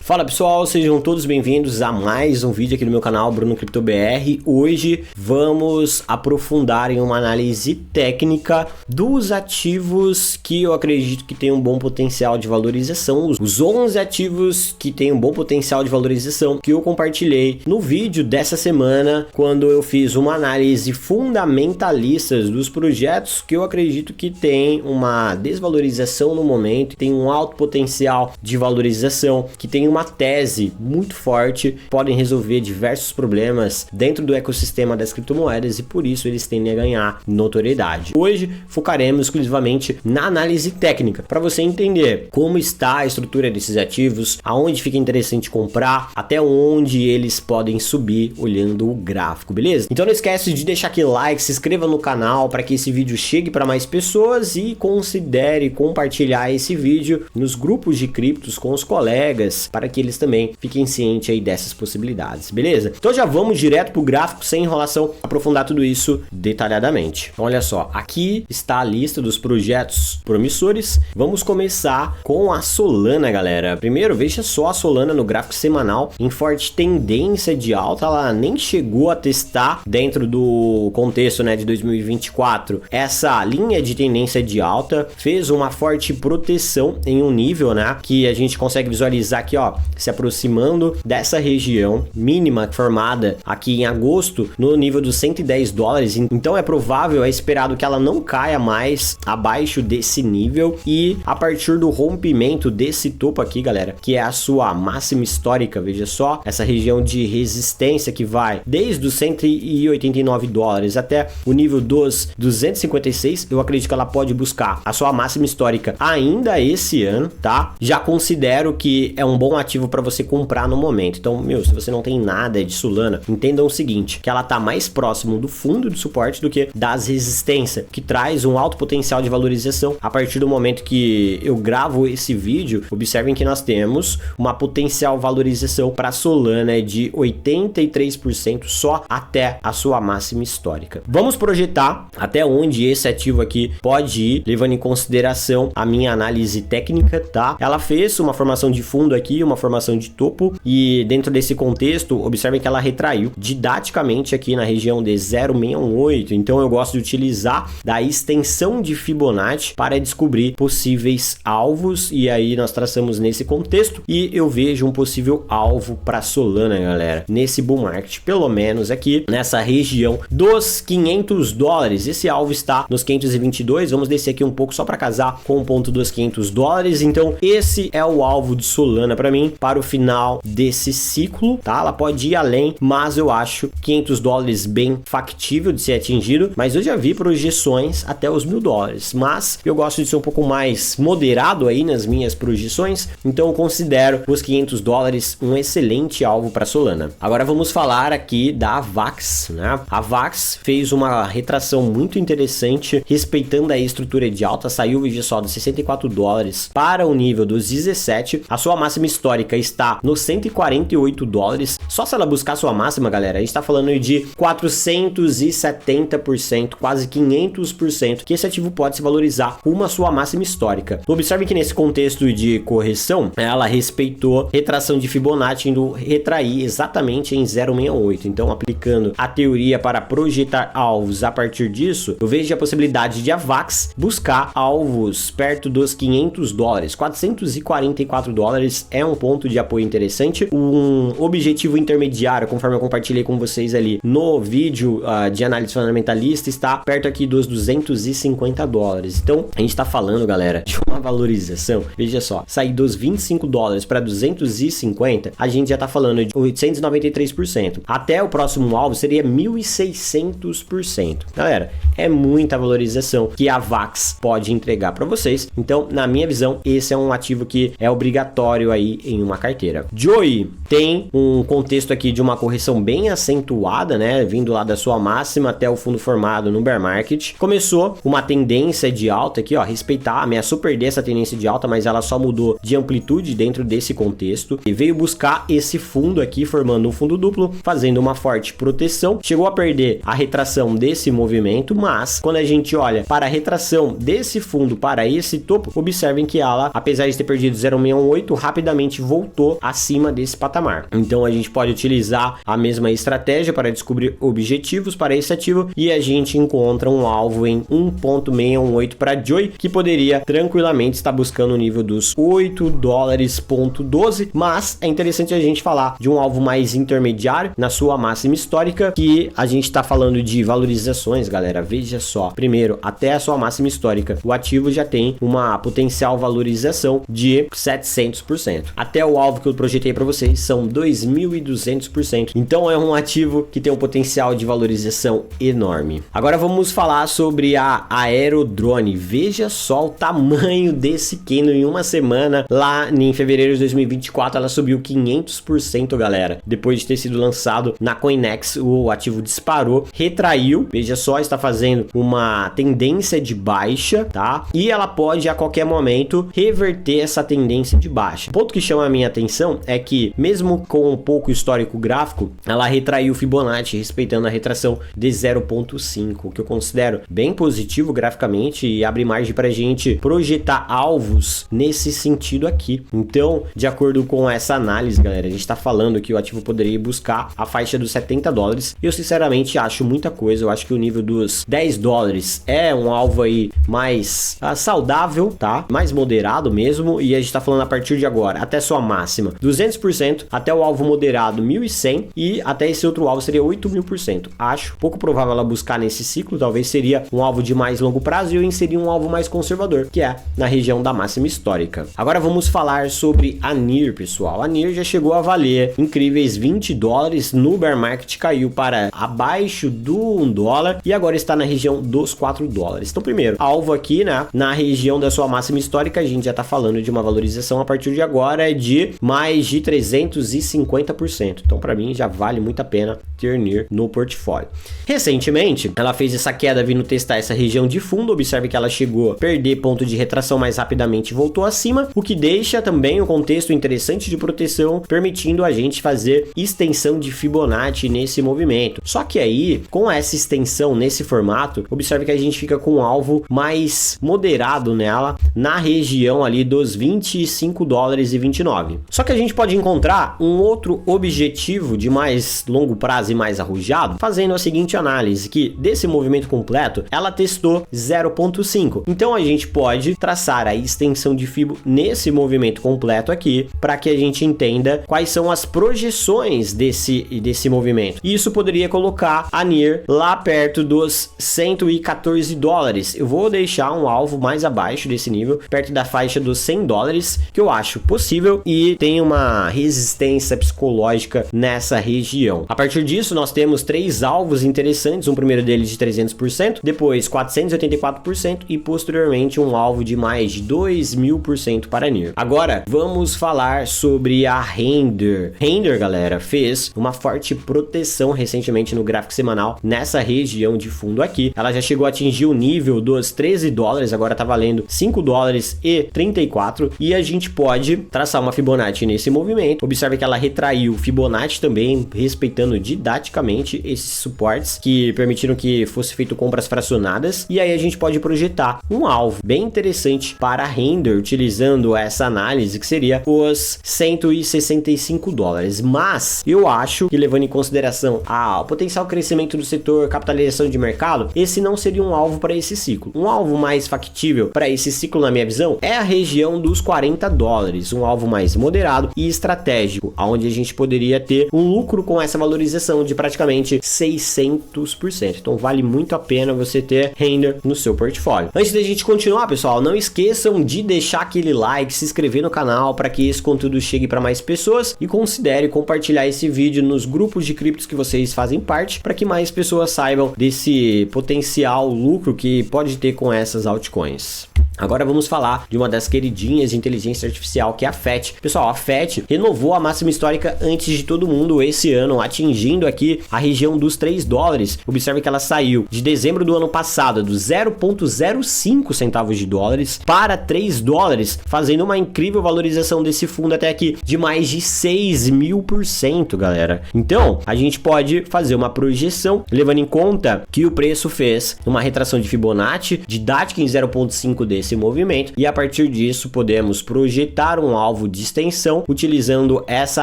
Fala pessoal, sejam todos bem-vindos a mais um vídeo aqui no meu canal Bruno Crypto BR. Hoje vamos aprofundar em uma análise técnica dos ativos que eu acredito que tem um bom potencial de valorização, os 11 ativos que tem um bom potencial de valorização que eu compartilhei no vídeo dessa semana, quando eu fiz uma análise fundamentalista dos projetos que eu acredito que tem uma desvalorização no momento, tem um alto potencial de valorização, que tem uma tese muito forte, podem resolver diversos problemas dentro do ecossistema das criptomoedas e por isso eles tendem a ganhar notoriedade. Hoje focaremos exclusivamente na análise técnica, para você entender como está a estrutura desses ativos, aonde fica interessante comprar, até onde eles podem subir olhando o gráfico, beleza? Então não esquece de deixar aquele like, se inscreva no canal para que esse vídeo chegue para mais pessoas e considere compartilhar esse vídeo nos grupos de criptos com os colegas, para que eles também fiquem cientes aí dessas possibilidades, beleza? Então já vamos direto pro gráfico, sem enrolação, aprofundar tudo isso detalhadamente. Então, olha só, aqui está a lista dos projetos promissores. Vamos começar com a Solana, galera. Primeiro, veja só a Solana no gráfico semanal em forte tendência de alta. Ela nem chegou a testar dentro do contexto, né, de 2024 essa linha de tendência de alta, fez uma forte proteção em um nível, né, que a gente consegue visualizar aqui, ó, se aproximando dessa região mínima formada aqui em agosto no nível dos $110. Então é provável, é esperado que ela não caia mais abaixo desse nível, e a partir do rompimento desse topo aqui, galera, que é a sua máxima histórica, veja só, essa região de resistência que vai desde os $189 até o nível dos 256, eu acredito que ela pode buscar a sua máxima histórica ainda esse ano, tá? Já considero que é um bom ativo para você comprar no momento. Então, se você não tem nada de Solana, entendam o seguinte, que ela tá mais próximo do fundo de suporte do que das resistências, que traz um alto potencial de valorização. A partir do momento que eu gravo esse vídeo, observem que nós temos uma potencial valorização para Solana de 83% só até a sua máxima histórica. Vamos projetar até onde esse ativo aqui pode ir, levando em consideração a minha análise técnica, tá? Ela fez uma formação de fundo aqui, uma formação de topo, e dentro desse contexto, observem que ela retraiu didaticamente aqui na região de 0,618. Então eu gosto de utilizar da extensão de Fibonacci para descobrir possíveis alvos, e aí nós traçamos nesse contexto, e eu vejo um possível alvo para Solana, galera, nesse bull market, pelo menos aqui nessa região dos $500. Esse alvo está nos 522. Vamos descer aqui um pouco só para casar com o ponto dos $500. Então esse é o alvo de Solana para mim para o final desse ciclo, tá? Ela pode ir além, mas eu acho $500 bem factível de ser atingido, mas eu já vi projeções até os $1.000, mas eu gosto de ser um pouco mais moderado aí nas minhas projeções, então eu considero os $500 um excelente alvo para Solana. Agora vamos falar aqui da AVAX, né? A AVAX fez uma retração muito interessante, respeitando a estrutura de alta, saiu, veja só, dos $64 para o nível dos 17, a sua máxima histórica está nos $148, só se ela buscar sua máxima, galera, a gente está falando de 470%, quase 500%, que esse ativo pode se valorizar com uma sua máxima histórica. Observe que nesse contexto de correção, ela respeitou retração de Fibonacci, indo retrair exatamente em 0,68, então aplicando a teoria para projetar alvos a partir disso, eu vejo a possibilidade de a AVAX buscar alvos perto dos $500, $444 é um ponto de apoio interessante, um objetivo intermediário, conforme eu compartilhei com vocês ali no vídeo de análise fundamentalista, está perto aqui dos $250. Então a gente está falando, galera, de uma valorização, veja só, sair dos $25 para 250, a gente já está falando de 893%, até o próximo alvo seria 1.600%. Galera, é muita valorização que a AVAX pode entregar para vocês. Então, na minha visão, esse é um ativo que é obrigatório aí em uma carteira. Joy tem um contexto aqui de uma correção bem acentuada, né, vindo lá da sua máxima até o fundo formado no bear market. Começou uma tendência de alta aqui, ó, respeitar, ameaçou perder essa tendência de alta, mas ela só mudou de amplitude dentro desse contexto e veio buscar esse fundo aqui, formando um fundo duplo, fazendo uma forte proteção. Chegou a perder a retração desse movimento, mas quando a gente olha para a retração desse fundo para esse topo, observem que ela, apesar de ter perdido 0,618, rapidamente rapidamente voltou acima desse patamar. Então a gente pode utilizar a mesma estratégia para descobrir objetivos para esse ativo e a gente encontra um alvo em 1.618 para Joy, que poderia tranquilamente estar buscando o nível dos $8.12, mas é interessante a gente falar de um alvo mais intermediário na sua máxima histórica, que a gente está falando de valorizações, galera. Veja só, primeiro, até a sua máxima histórica, o ativo já tem uma potencial valorização de 700%. Até o alvo que eu projetei para vocês são 2.200%. Então é um ativo que tem um potencial de valorização enorme. Agora vamos falar sobre a Aerodrone. Veja só o tamanho desse candle em uma semana. Lá em fevereiro de 2024 ela subiu 500%, galera. Depois de ter sido lançado na Coinex, o ativo disparou, retraiu. Veja só, está fazendo uma tendência de baixa, tá? E ela pode a qualquer momento reverter essa tendência de baixa. O ponto que chama a minha atenção é que, mesmo com um pouco histórico gráfico, ela retraiu o Fibonacci, respeitando a retração de 0.5, que eu considero bem positivo graficamente e abre margem para a gente projetar alvos nesse sentido aqui. Então, de acordo com essa análise, galera, a gente está falando que o ativo poderia buscar a faixa dos $70. Eu sinceramente acho muita coisa. Eu acho que o nível dos $10 é um alvo aí mais saudável, tá? Mais moderado mesmo. E a gente tá falando a partir de agora, até sua máxima 200%, até o alvo moderado 1.100 e até esse outro alvo seria 8.000%. Acho pouco provável ela buscar nesse ciclo. Talvez seria um alvo de mais longo prazo e eu inseri um alvo mais conservador, que é na região da máxima histórica. Agora vamos falar sobre a NIR, pessoal. A NIR já chegou a valer incríveis $20, no bear market caiu para abaixo do $1 e agora está na região dos $4. Então, primeiro, alvo aqui, né, na região da sua máxima histórica, a gente já está falando de uma valorização a partir de agora de mais de 350%. Então, para mim, já vale muito a pena ter NIR no portfólio. Recentemente, ela fez essa queda vindo testar essa região de fundo. Observe que ela chegou a perder ponto de retração mais rapidamente e voltou acima, o que deixa também um contexto interessante de proteção, permitindo a gente fazer extensão de Fibonacci nesse movimento. Só que aí, com essa extensão nesse formato, observe que a gente fica com um alvo mais moderado nela, na região ali dos $25,29. Só que a gente pode encontrar um outro objetivo de mais longo prazo e mais arrojado, fazendo a seguinte análise, que desse movimento completo, ela testou 0.5. Então a gente pode traçar a extensão de Fibo nesse movimento completo aqui, para que a gente entenda quais são as projeções desse movimento. E isso poderia colocar a NIR lá perto dos $114. Eu vou deixar um alvo mais abaixo desse nível, perto da faixa dos $100, que eu acho possível e tem uma resistência psicológica nessa região. A partir disso, nós temos três alvos interessantes, um primeiro deles de 300%, depois 484% e posteriormente um alvo de mais de 2.000% para a NIR. Agora, vamos falar sobre a Render. Render, galera, fez uma forte proteção recentemente no gráfico semanal nessa região de fundo aqui. Ela já chegou a atingir o nível dos $13, agora tá valendo $5,34 e a gente pode traçar uma Fibonacci nesse movimento. Observe que ela retraiu o Fibonacci também, respeitando didaticamente esses suportes que permitiram que fosse feito compras fracionadas, e aí a gente pode projetar um alvo bem interessante para a Render utilizando essa análise, que seria os $165. Mas eu acho que, levando em consideração o potencial crescimento do setor, capitalização de mercado, esse não seria um alvo para esse ciclo. Um alvo mais factível para esse ciclo, na minha visão, é a região dos $40, um alvo mais moderado e estratégico, onde a gente poderia ter um lucro com essa valorização de praticamente 600%. Então vale muito a pena você ter Render no seu portfólio. Antes da gente continuar, pessoal, não esqueçam de deixar aquele like, se inscrever no canal para que esse conteúdo chegue para mais pessoas e considere compartilhar esse vídeo nos grupos de criptos que vocês fazem parte, para que mais pessoas saibam desse potencial lucro que pode ter com essas altcoins. Agora vamos falar de uma das queridinhas de inteligência artificial, que é a FET. Pessoal, a FET renovou a máxima histórica antes de todo mundo esse ano, atingindo aqui a região dos $3. Observe que ela saiu de dezembro do ano passado dos 0,05 centavos de dólares para $3, fazendo uma incrível valorização desse fundo até aqui de mais de 6.000%, galera. Então, a gente pode fazer uma projeção, levando em conta que o preço fez uma retração de Fibonacci didática em 0,5 desse esse movimento e a partir disso podemos projetar um alvo de extensão utilizando essa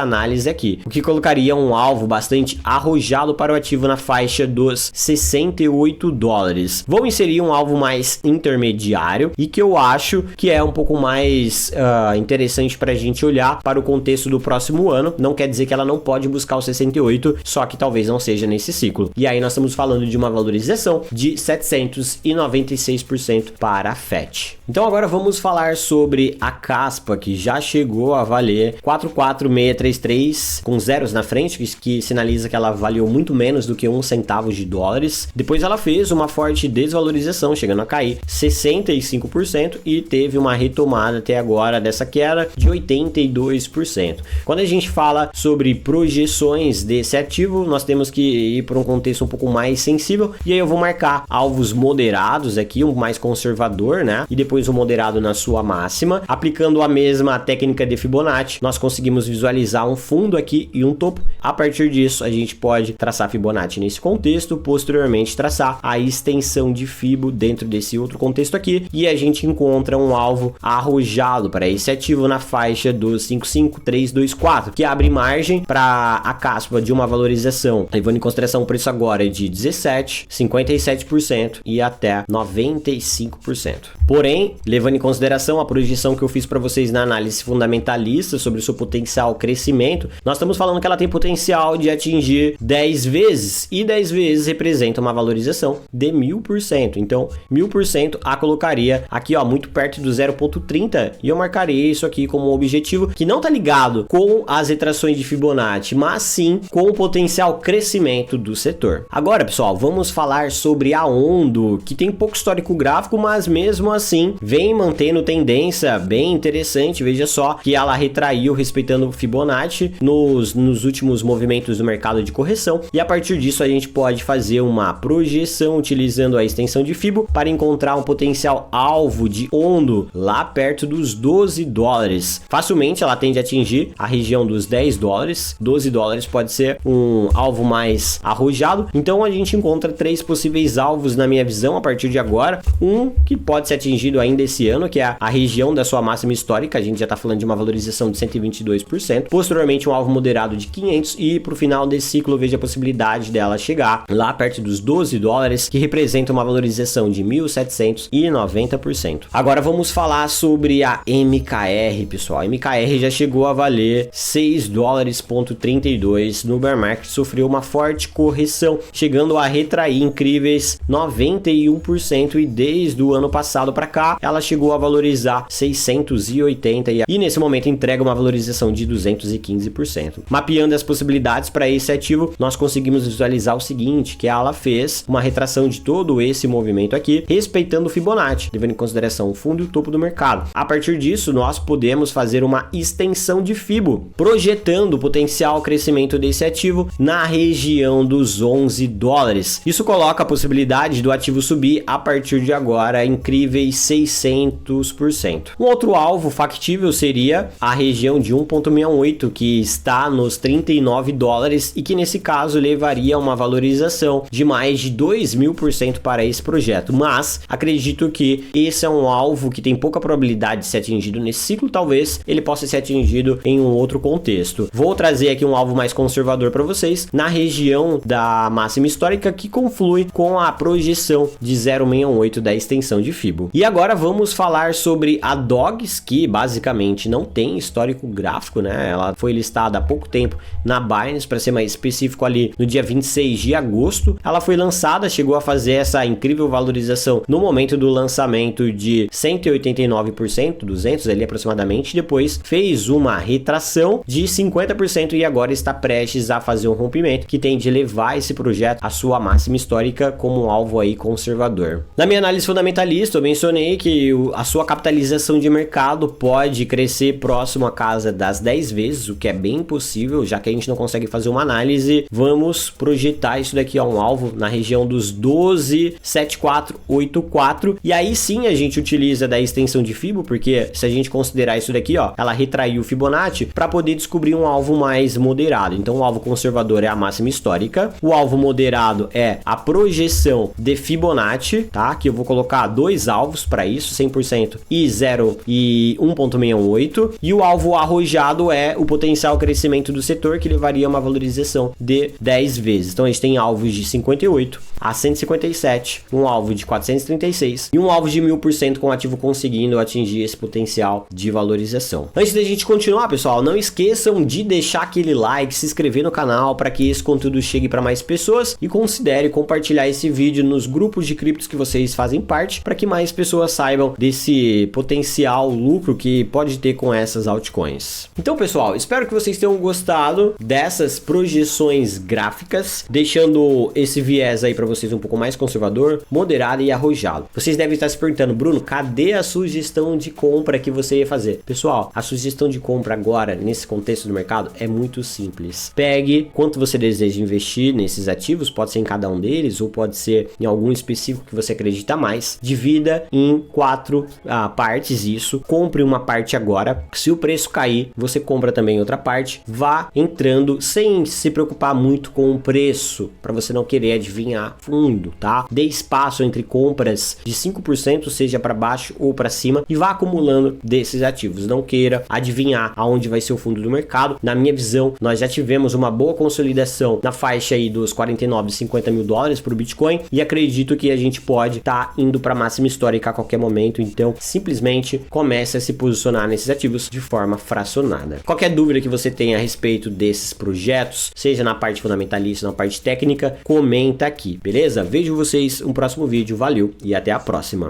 análise aqui, o que colocaria um alvo bastante arrojado para o ativo na faixa dos 68 dólares. Vou inserir um alvo mais intermediário e que eu acho que é um pouco mais interessante para a gente olhar para o contexto do próximo ano. Não quer dizer que ela não pode buscar o 68, só que talvez não seja nesse ciclo. E aí nós estamos falando de uma valorização de 796% para a FET. Então agora vamos falar sobre a Caspa, que já chegou a valer 44633 com zeros na frente, que sinaliza que ela valeu muito menos do que 1 centavo de dólares. Depois ela fez uma forte desvalorização, chegando a cair 65% e teve uma retomada até agora dessa queda de 82%. Quando a gente fala sobre projeções desse ativo, nós temos que ir para um contexto um pouco mais sensível e aí eu vou marcar alvos moderados aqui, um mais conservador, né? E depois o moderado na sua máxima. Aplicando a mesma técnica de Fibonacci, nós conseguimos visualizar um fundo aqui e um topo. A partir disso, a gente pode traçar Fibonacci nesse contexto, posteriormente traçar a extensão de Fibo dentro desse outro contexto aqui e a gente encontra um alvo arrojado para esse ativo na faixa dos 55324, que abre margem para a Caspa de uma valorização, levando em consideração o preço agora de 17, 57% e até 95%. Porém, levando em consideração a projeção que eu fiz para vocês na análise fundamentalista sobre o seu potencial crescimento, nós estamos falando que ela tem potencial de atingir 10 vezes e 10 vezes representa uma valorização de 1000%. Então, 1000% a colocaria aqui, ó, muito perto do 0,30 e eu marcaria isso aqui como um objetivo que não está ligado com as retrações de Fibonacci, mas sim com o potencial crescimento do setor. Agora, pessoal, vamos falar sobre a Ondo, que tem pouco histórico gráfico, mas mesmo assim vem mantendo tendência bem interessante. Veja só que ela retraiu respeitando o Fibonacci nos últimos movimentos do mercado de correção e a partir disso a gente pode fazer uma projeção utilizando a extensão de Fibo para encontrar um potencial alvo de Ondo lá perto dos 12 dólares. Facilmente ela tende a atingir a região dos 10 dólares. 12 dólares pode ser um alvo mais arrojado. Então a gente encontra 3 possíveis alvos na minha visão a partir de agora. Um que pode ser atingido ainda esse ano, que é a região da sua máxima histórica. A gente já está falando de uma valorização de 122%. Posteriormente um alvo moderado de 500 e para o final desse ciclo eu vejo a possibilidade dela chegar lá perto dos 12 dólares, que representa uma valorização de 1790%. Agora vamos falar sobre a MKR, pessoal. A MKR já chegou a valer 6 dólares,32 no bear market, sofreu uma forte correção, chegando a retrair incríveis 91% e desde o ano passado para cá ela chegou a valorizar 680 e nesse momento entrega uma valorização de 215%. Mapeando as possibilidades para esse ativo, nós conseguimos visualizar o seguinte, que ela fez uma retração de todo esse movimento aqui, respeitando o Fibonacci, levando em consideração o fundo e o topo do mercado. A partir disso, nós podemos fazer uma extensão de Fibo, projetando o potencial crescimento desse ativo na região dos 11 dólares. Isso coloca a possibilidade do ativo subir a partir de agora incríveis 600%. Um outro alvo factível seria a região de 1,68, que está nos 39 dólares e que nesse caso levaria a uma valorização de mais de 2000% para esse projeto, mas acredito que esse é um alvo que tem pouca probabilidade de ser atingido nesse ciclo, talvez ele possa ser atingido em um outro contexto. Vou trazer aqui um alvo mais conservador para vocês, na região da máxima histórica que conflui com a projeção de 0,68 da extensão de Fibo. E agora vamos falar sobre a Dogs, que basicamente não tem histórico gráfico, né? Ela foi listada há pouco tempo na Binance, para ser mais específico ali no dia 26 de agosto. Ela foi lançada, chegou a fazer essa incrível valorização no momento do lançamento de 189%, 200 ali aproximadamente, depois fez uma retração de 50% e agora está prestes a fazer um rompimento que tende a levar esse projeto à sua máxima histórica como um alvo aí conservador. Na minha análise fundamentalista eu mencionei que a sua capitalização de mercado pode crescer próximo à casa das 10 vezes, o que é bem possível, já que a gente não consegue fazer uma análise. Vamos projetar isso daqui a um alvo na região dos 12,7484 e aí sim a gente utiliza da extensão de Fibo, porque se a gente considerar isso daqui, ó, ela retraiu o Fibonacci para poder descobrir um alvo mais moderado. Então o alvo conservador é a máxima histórica, o alvo moderado é a projeção de Fibonacci, tá? Que eu vou colocar 2 alvos para para isso, 100% e 0 e 1,68. E o alvo arrojado é o potencial crescimento do setor, que levaria a uma valorização de 10 vezes. Então a gente tem alvos de 58 a 157, um alvo de 436 e um alvo de 1000% com o ativo conseguindo atingir esse potencial de valorização. Antes da gente continuar, pessoal, não esqueçam de deixar aquele like, se inscrever no canal para que esse conteúdo chegue para mais pessoas e considere compartilhar esse vídeo nos grupos de criptos que vocês fazem parte, para que mais pessoas saibam desse potencial lucro que pode ter com essas altcoins. Então, pessoal, espero que vocês tenham gostado dessas projeções gráficas, deixando esse viés aí para vocês um pouco mais conservador, moderado e arrojado. Vocês devem estar se perguntando: Bruno, cadê a sugestão de compra que você ia fazer? Pessoal, a sugestão de compra agora, nesse contexto do mercado, é muito simples. Pegue quanto você deseja investir nesses ativos, pode ser em cada um deles ou pode ser em algum específico que você acredita mais. Divida em 4 partes isso. Compre uma parte agora. Se o preço cair, você compra também outra parte. Vá entrando sem se preocupar muito com o preço, para você não querer adivinhar fundo, tá? Dê espaço entre compras de 5%, seja para baixo ou para cima, e vá acumulando desses ativos. Não queira adivinhar aonde vai ser o fundo do mercado. Na minha visão, nós já tivemos uma boa consolidação na faixa aí dos 49, 50 mil dólares para o Bitcoin, e acredito que a gente pode estar indo para máxima histórica a qualquer momento. Então, simplesmente comece a se posicionar nesses ativos de forma fracionada. Qualquer dúvida que você tenha a respeito desses projetos, seja na parte fundamentalista, na parte técnica, comenta aqui, beleza? Vejo vocês no próximo vídeo, valeu e até a próxima.